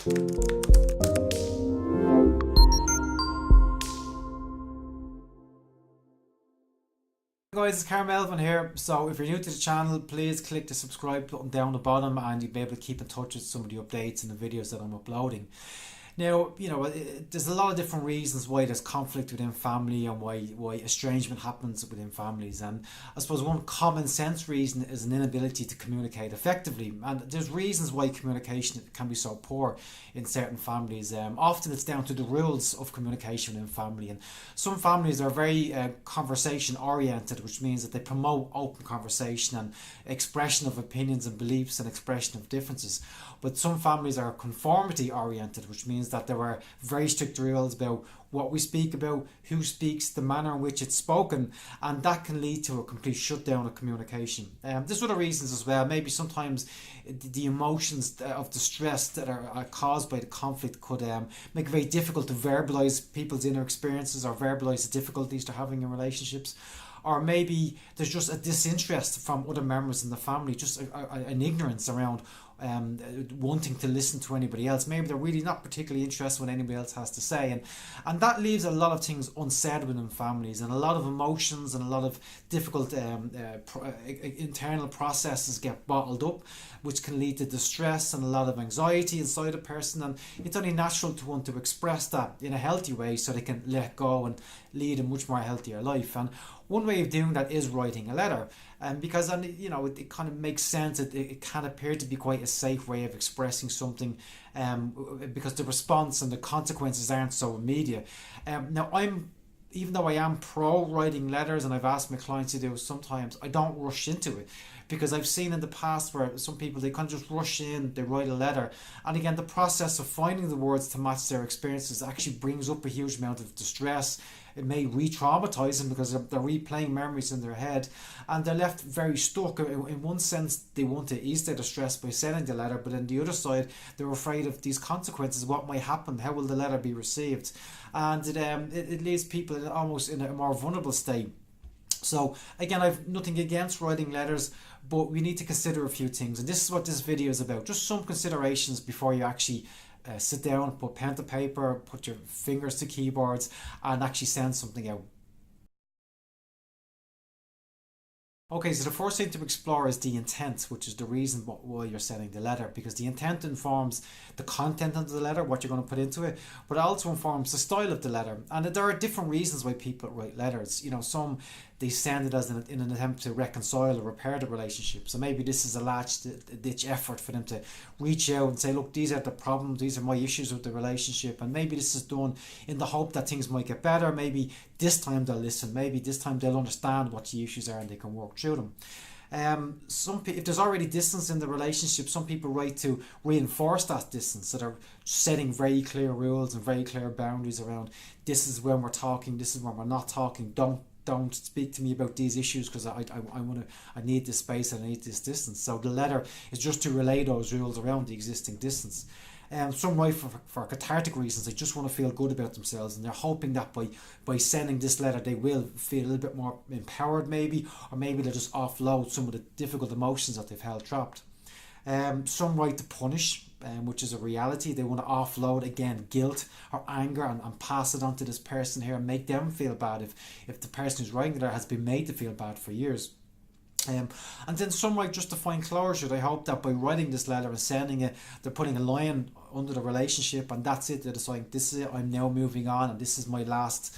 Guys, it's Carl Melvin here. So if you're new to the channel, please click the subscribe button down the bottom and you'll be able to keep in touch with some of the updates and the videos that I'm uploading. Now, there's a lot of different reasons why there's conflict within family and why estrangement happens within families. And I suppose one common sense reason is an inability to communicate effectively. And there's reasons why communication can be so poor in certain families. Often it's down to the rules of communication in family. And some families are very conversation oriented, which means that they promote open conversation and expression of opinions and beliefs and expression of differences. But some families are conformity oriented, which means that there are very strict rules about what we speak about, who speaks, the manner in which it's spoken, and that can lead to a complete shutdown of communication. There's other reasons as well. Maybe sometimes the emotions of distress that are caused by the conflict could make it very difficult to verbalise people's inner experiences or verbalise the difficulties they're having in relationships. Or maybe there's just a disinterest from other members in the family, just an ignorance around wanting to listen to anybody else. Maybe they're really not particularly interested in what anybody else has to say, and that leaves a lot of things unsaid within families, and a lot of emotions and a lot of difficult internal processes get bottled up, which can lead to distress and a lot of anxiety inside a person. And it's only natural to want to express that in a healthy way so they can let go and lead a much more healthier life. And one way of doing that is writing a letter, because it kind of makes sense. It can appear to be quite a safe way of expressing something, because the response and the consequences aren't so immediate. Now, even though I am pro writing letters, and I've asked my clients to do it sometimes, I don't rush into it, because I've seen in the past where some people, they kind of just rush in, they write a letter, and again, the process of finding the words to match their experiences actually brings up a huge amount of distress. It may re-traumatize them because they're replaying memories in their head, and they're left very stuck. In one sense, they want to ease their distress by sending the letter, but on the other side, they're afraid of these consequences. What might happen? How will the letter be received? And it leaves people almost in a more vulnerable state. So again, I've nothing against writing letters, but we need to consider a few things, and this is what this video is about. Just some considerations before you actually sit down, put pen to paper, put your fingers to keyboards, and actually send something out. Okay, so the first thing to explore is the intent, which is the reason why you're sending the letter, because the intent informs the content of the letter, what you're going to put into it, but it also informs the style of the letter. And there are different reasons why people write letters. Some they send it as in an attempt to reconcile or repair the relationship. So maybe this is a last-ditch effort for them to reach out and say, look, these are the problems, these are my issues with the relationship, and maybe this is done in the hope that things might get better. Maybe this time they'll listen, maybe this time they'll understand what the issues are and they can work through them. If there's already distance in the relationship, some people write to reinforce that distance. So they're setting very clear rules and very clear boundaries around, this is when we're talking, this is when we're not talking, don't speak to me about these issues because I need this space and I need this distance. So the letter is just to relay those rules around the existing distance. Some write for cathartic reasons. They just want to feel good about themselves, and they're hoping that by sending this letter they will feel a little bit more empowered, maybe, or maybe they'll just offload some of the difficult emotions that they've held trapped. Some write to punish, which is a reality. They want to offload, again, guilt or anger and pass it on to this person here and make them feel bad if the person who's writing it has been made to feel bad for years. And then some might just to find closure. They hope that by writing this letter and sending it, they're putting a line under the relationship, and that's it. They're deciding, this is it, I'm now moving on, and this is my last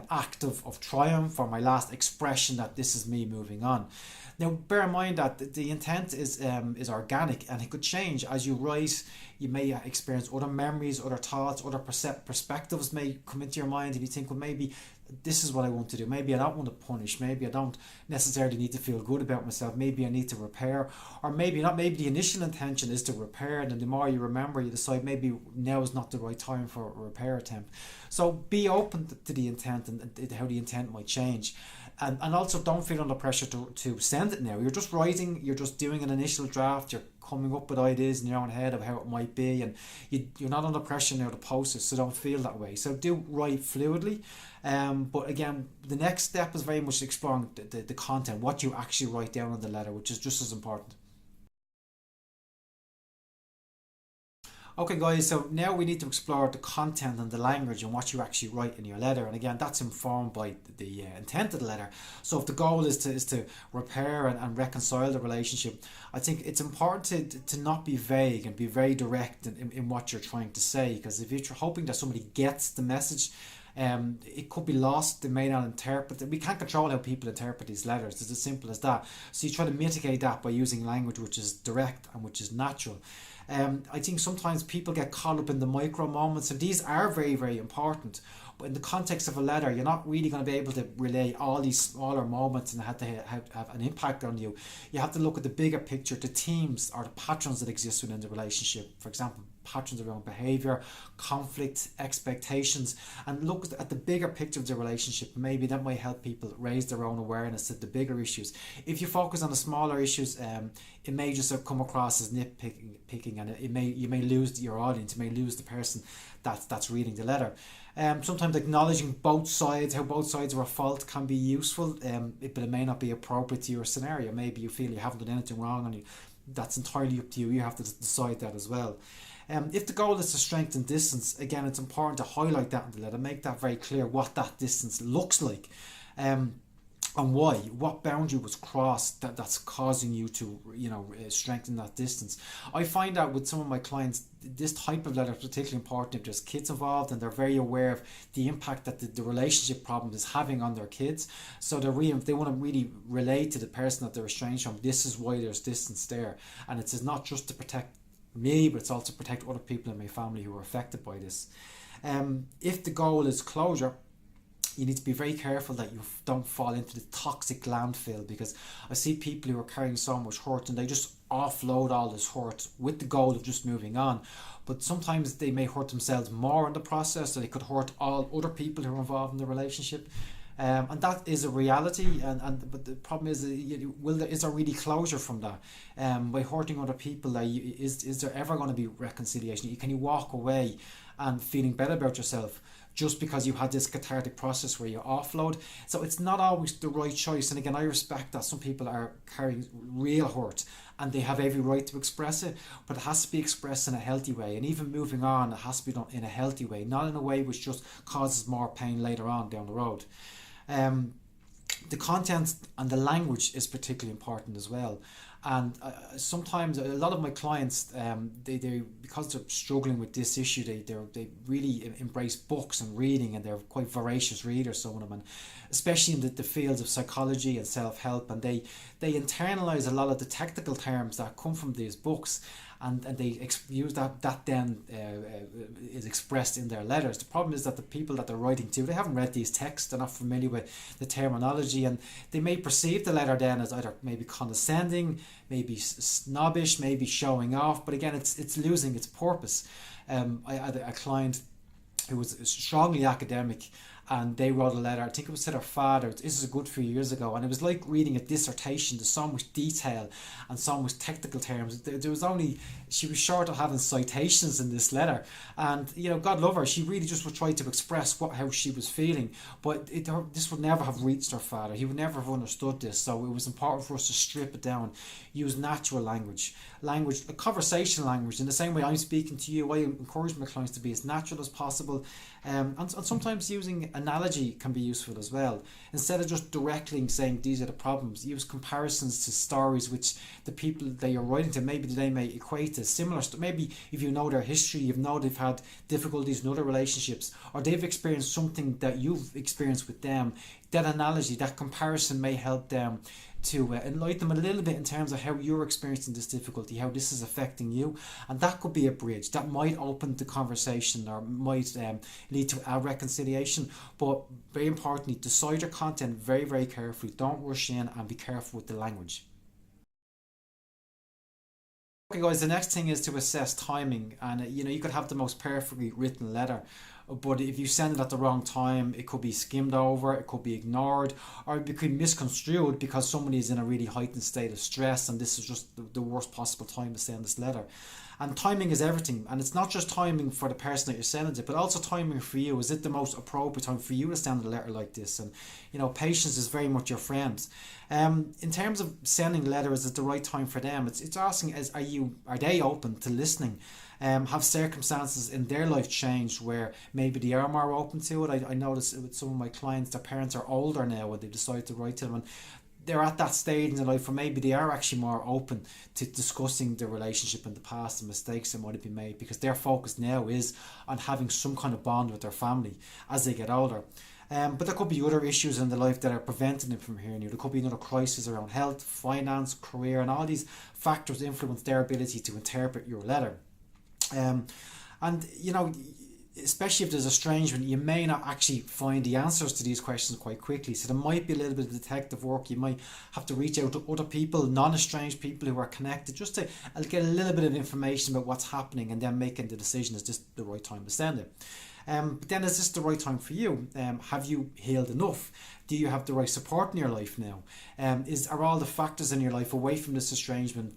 act of triumph, or my last expression that this is me moving on. Now, bear in mind that the intent is organic, and it could change as you write. You may experience other memories, other thoughts, other perspectives may come into your mind, and you think, well, maybe this is what I want to do. Maybe I don't want to punish. Maybe I don't necessarily need to feel good about myself. Maybe I need to repair, or maybe not. Maybe the initial intention is to repair, and then the more you remember, you decide maybe now is not the right time for a repair attempt. So be open to the intent and how the intent might change. And also don't feel under pressure to send it now. You're just writing, you're just doing an initial draft, you're coming up with ideas in your own head of how it might be, and you're not under pressure now to post it, so don't feel that way. So do write fluidly, but again, the next step is very much exploring the content, what you actually write down in the letter, which is just as important. Okay, guys, so now we need to explore the content and the language and what you actually write in your letter. And again, that's informed by the intent of the letter. So if the goal is to repair and reconcile the relationship, I think it's important to not be vague and be very direct in what you're trying to say. Because if you're hoping that somebody gets the message, it could be lost. They may not interpret it. We can't control how people interpret these letters. It's as simple as that. So you try to mitigate that by using language which is direct and which is natural. I think sometimes people get caught up in the micro moments, and these are very, very important. But in the context of a letter, you're not really going to be able to relay all these smaller moments and have to have an impact on you. You have to look at the bigger picture, the themes or the patterns that exist within the relationship. For example, patterns around behavior, conflict, expectations, and look at the bigger picture of the relationship. Maybe that might help people raise their own awareness of the bigger issues. If you focus on the smaller issues, it may just come across as nitpicking, and you may lose your audience, you may lose the person that's reading the letter. Sometimes acknowledging both sides, how both sides are at fault, can be useful, but it may not be appropriate to your scenario. Maybe you feel you haven't done anything wrong, and that's entirely up to you. You have to decide that as well. If the goal is to strengthen distance, again, it's important to highlight that in the letter, make that very clear what that distance looks like, and why, what boundary was crossed that's causing you to, strengthen that distance. I find that with some of my clients, this type of letter is particularly important if there's kids involved and they're very aware of the impact that the relationship problem is having on their kids. So if they want to really relate to the person that they're estranged from, this is why there's distance there. And it's not just to protect me, but it's also to protect other people in my family who are affected by this. If the goal is closure, you need to be very careful that you don't fall into the toxic landfill, because I see people who are carrying so much hurt and they just offload all this hurt with the goal of just moving on. But sometimes they may hurt themselves more in the process, so they could hurt all other people who are involved in the relationship. And that is a reality, but the problem is, is there really closure from that? By hurting other people, is there ever going to be reconciliation? Can you walk away and feeling better about yourself just because you had this cathartic process where you offload? So it's not always the right choice. And again, I respect that some people are carrying real hurt and they have every right to express it, but it has to be expressed in a healthy way. And even moving on, it has to be done in a healthy way, not in a way which just causes more pain later on down the road. The content and the language is particularly important as well. And sometimes a lot of my clients, they because they're struggling with this issue, they really embrace books and reading, and they're quite voracious readers, some of them, and especially in the fields of psychology and self-help, and they internalize a lot of the technical terms that come from these books, and they use that then is expressed in their letters. The problem is that the people that they're writing to, they haven't read these texts, they're not familiar with the terminology, and they may perceive the letter then as either maybe condescending, maybe snobbish, maybe showing off, but again, it's losing its purpose. I had a client who was strongly academic, and they wrote a letter, I think it was to their father. This is a good few years ago, and it was like reading a dissertation. There's so much detail and so much technical terms. There was only, she was short of having citations in this letter, and God love her, she really just would try to express how she was feeling, but this would never have reached her father. He would never have understood this. So it was important for us to strip it down, use natural language, a conversational language. In the same way I'm speaking to you, I encourage my clients to be as natural as possible, and sometimes using analogy can be useful as well. Instead of just directly saying these are the problems, use comparisons to stories which the people that you're writing to, maybe they may equate to similar. Maybe if you know their history, you know they've had difficulties in other relationships, or they've experienced something that you've experienced with them. That analogy, that comparison may help them to enlighten them a little bit in terms of how you're experiencing this difficulty, how this is affecting you, and that could be a bridge that might open the conversation or might lead to a reconciliation. But very importantly, decide your content very, very carefully. Don't rush in, and be careful with the language. Okay guys, the next thing is to assess timing, and you could have the most perfectly written letter, but if you send it at the wrong time, it could be skimmed over, it could be ignored, or it could be misconstrued because somebody is in a really heightened state of stress and this is just the worst possible time to send this letter. And timing is everything. And it's not just timing for the person that you're sending it, but also timing for you. Is it the most appropriate time for you to send a letter like this? And, patience is very much your friend. In terms of sending a letter, is it the right time for them? It's asking, are they open to listening? Have circumstances in their life changed where maybe they are more open to it? I notice with some of my clients, their parents are older now when they decide to write to them, and they're at that stage in their life where maybe they are actually more open to discussing the relationship in the past and mistakes that might have been made, because their focus now is on having some kind of bond with their family as they get older. But there could be other issues in their life that are preventing them from hearing you. There could be another crisis around health, finance, career, and all these factors influence their ability to interpret your letter. And especially if there's estrangement, you may not actually find the answers to these questions quite quickly. So there might be a little bit of detective work. You might have to reach out to other people, non-estranged people who are connected, just to get a little bit of information about what's happening, and then making the decision, is this the right time to send it? But then, is this the right time for you? Have you healed enough? Do you have the right support in your life now? Are all the factors in your life away from this estrangement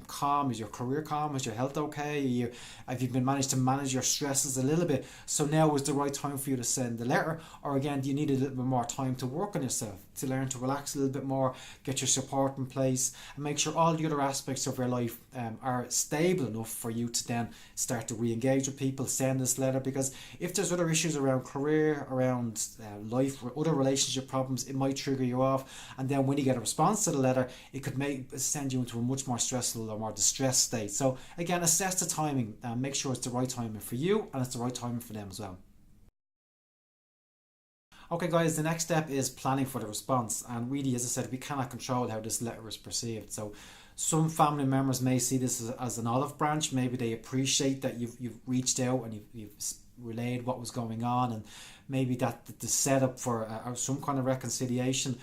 calm? Is your career calm? Is your health okay? Have you been managed to manage your stresses a little bit? So now is the right time for you to send the letter? Or again, do you need a little bit more time to work on yourself, to learn to relax a little bit more, get your support in place, and make sure all the other aspects of your life are stable enough for you to then start to re-engage with people, send this letter? Because if there's other issues around career, around life, or other relationship problems, it might trigger you off, and then when you get a response to the letter, it could send you into a much more stressful or more distressed state. So again, assess the timing and make sure it's the right timing for you, and it's the right timing for them as well. Okay guys, the next step is planning for the response, and really, as I said, we cannot control how this letter is perceived. So some family members may see this as an olive branch. Maybe they appreciate that you've reached out and you've relayed what was going on, and maybe that the setup for some kind of reconciliation.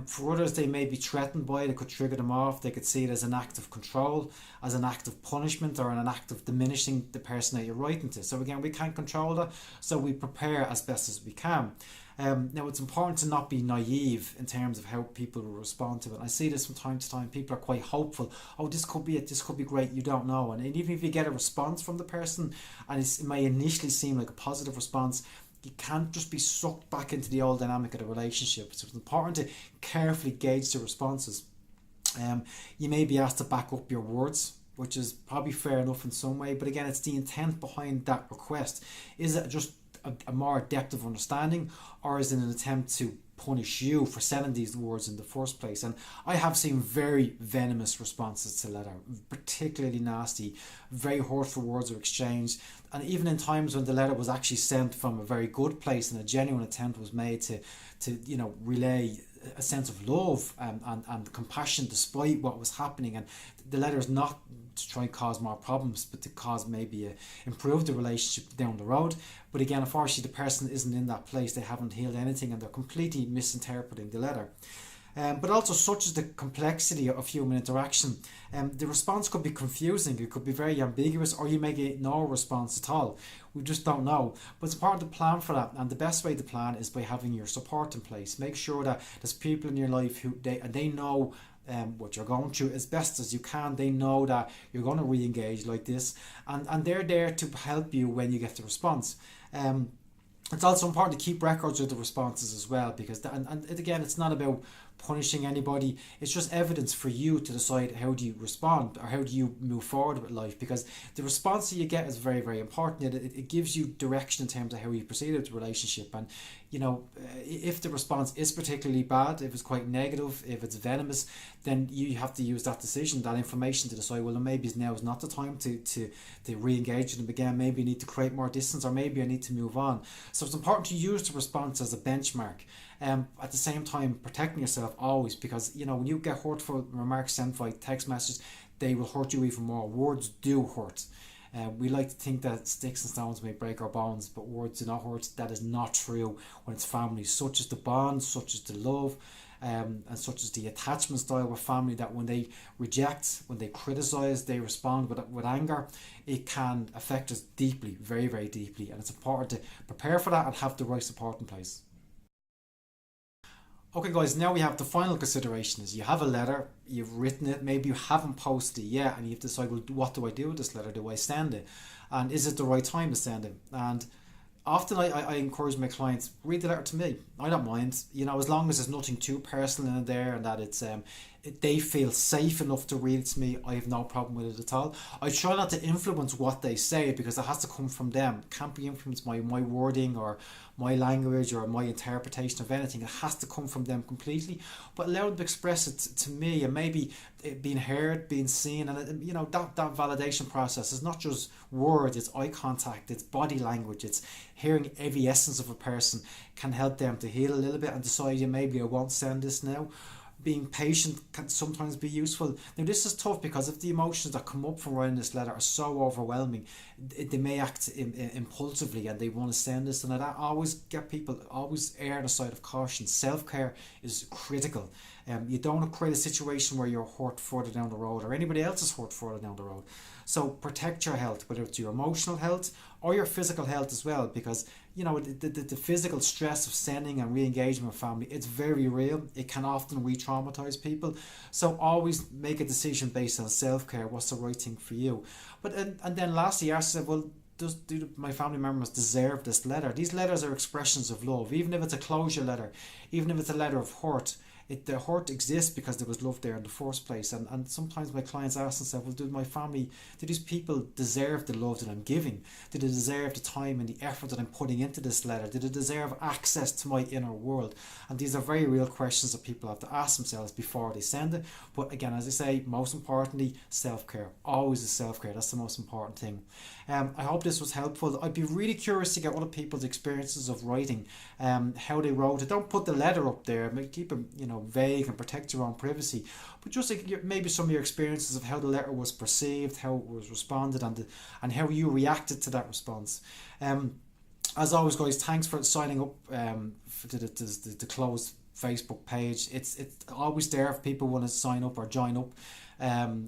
For others, they may be threatened by it. It could trigger them off. They could see it as an act of control, as an act of punishment, or an act of diminishing the person that you're writing to. So again, we can't control that, so we prepare as best as we can. Now, it's important to not be naive in terms of how people will respond to it. I see this from time to time. People are quite hopeful. Oh, this could be it. This could be great. You don't know. And even if you get a response from the person, and it may initially seem like a positive response, you can't just be sucked back into the old dynamic of the relationship. So it's important to carefully gauge the responses. You may be asked to back up your words, which is probably fair enough in some way, but again, it's the intent behind that request. Is it just a more depth of understanding, or is it an attempt to punish you for sending these words in the first place? And I have seen very venomous responses to letter, particularly nasty, very hurtful words were exchanged, and even in times when the letter was actually sent from a very good place and a genuine attempt was made to relay a sense of love and compassion despite what was happening. And the letter is not to try and cause more problems, but to cause maybe improve the relationship down the road. But again, unfortunately, the person isn't in that place. They haven't healed anything, and they're completely misinterpreting the letter. But also, such is the complexity of human interaction. The response could be confusing, it could be very ambiguous, or you may get no response at all. We just don't know. But it's important to plan for that, and the best way to plan is by having your support in place. Make sure that there's people in your life who they know what you're going through as best as you can. They know that you're going to re-engage like this, and they're there to help you when you get the response. It's also important to keep records of the responses as well, because and again, it's not about punishing anybody. It's just evidence for you to decide how do you respond, or how do you move forward with life, because the response that you get is very, very important. It gives you direction in terms of how you proceed with the relationship. And if the response is particularly bad, if it's quite negative, if it's venomous, then you have to use that decision, that information, to decide, well, maybe now is not the time to re-engage with them again. Maybe you need to create more distance, or maybe I need to move on. So it's important to use the response as a benchmark. At the same time, protecting yourself always, because when you get hurtful remarks sent via text messages, they will hurt you even more. Words do hurt. We like to think that sticks and stones may break our bones, but words do not hurt. That is not true when it's family. Such is the bond, such is the love, and such is the attachment style with family, that when they reject, when they criticize, they respond with anger, it can affect us deeply, very, very deeply. And it's important to prepare for that and have the right support in place. Okay, guys, now we have the final consideration is you have a letter, you've written it, maybe you haven't posted it yet, and you have to decide, well, what do I do with this letter? Do I send it? And is it the right time to send it? And often I encourage my clients, read the letter to me. I don't mind, as long as there's nothing too personal in there, and that they feel safe enough to read it to me. I have no problem with it at all. I try not to influence what they say because it has to come from them. It can't be influenced by my wording or my language or my interpretation of anything. It has to come from them completely. But allow them to express it to me, and maybe it being heard, being seen, and that validation process is not just words. It's eye contact, it's body language, it's hearing every essence of a person can help them to heal a little bit and decide, yeah, maybe I won't send this now. Being patient can sometimes be useful. Now, this is tough because if the emotions that come up from writing this letter are so overwhelming, they may act impulsively and they want to send this. And I always get people, always err on the side of caution. Self-care is critical. You don't want to create a situation where you're hurt further down the road or anybody else is hurt further down the road. So protect your health, whether it's your emotional health or your physical health as well, because the physical stress of sending and re-engaging with family, it's very real. It can often re-traumatize people. So always make a decision based on self-care. What's the right thing for you? But and then lastly, I said, well, do my family members deserve this letter? These letters are expressions of love, even if it's a closure letter, even if it's a letter of hurt. The hurt exists because there was love there in the first place. And sometimes my clients ask themselves, well, do these people deserve the love that I'm giving? Do they deserve the time and the effort that I'm putting into this letter? Do they deserve access to my inner world? And these are very real questions that people have to ask themselves before they send it. But again, as I say, most importantly, self-care. Always is self-care. That's the most important thing. I hope this was helpful. I'd be really curious to get other people's experiences of writing, how they wrote it. Don't put the letter up there. Keep it, vague and protect your own privacy. But just maybe some of your experiences of how the letter was perceived, how it was responded, and how you reacted to that response. As always, guys, thanks for signing up to the closed Facebook page. It's always there if people want to sign up or join up.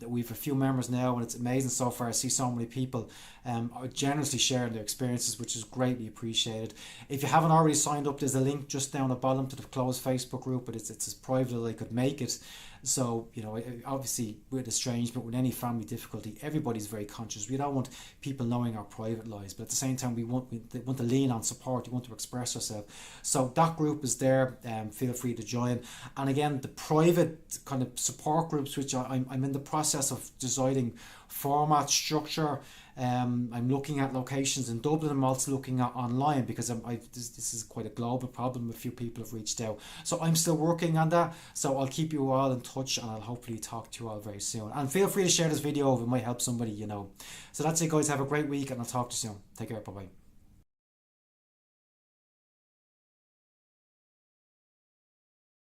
We've a few members now, and it's amazing so far. I see so many people are generously sharing their experiences, which is greatly appreciated. If you haven't already signed up, there's a link just down the bottom to the closed Facebook group, but it's as private as I could make it. So, obviously with estrangement, with any family difficulty, everybody's very conscious. We don't want people knowing our private lives, but at the same time, we want to lean on support. We want to express ourselves. So that group is there. Feel free to join. And again, the private kind of support groups, which I'm in the process of deciding format, structure. I'm looking at locations in Dublin. I'm also looking at online because this is quite a global problem. A few people have reached out. So I'm still working on that. So I'll keep you all in touch, and I'll hopefully talk to you all very soon. And feel free to share this video if it might help somebody, So that's it, guys. Have a great week, and I'll talk to you soon. Take care. Bye-bye.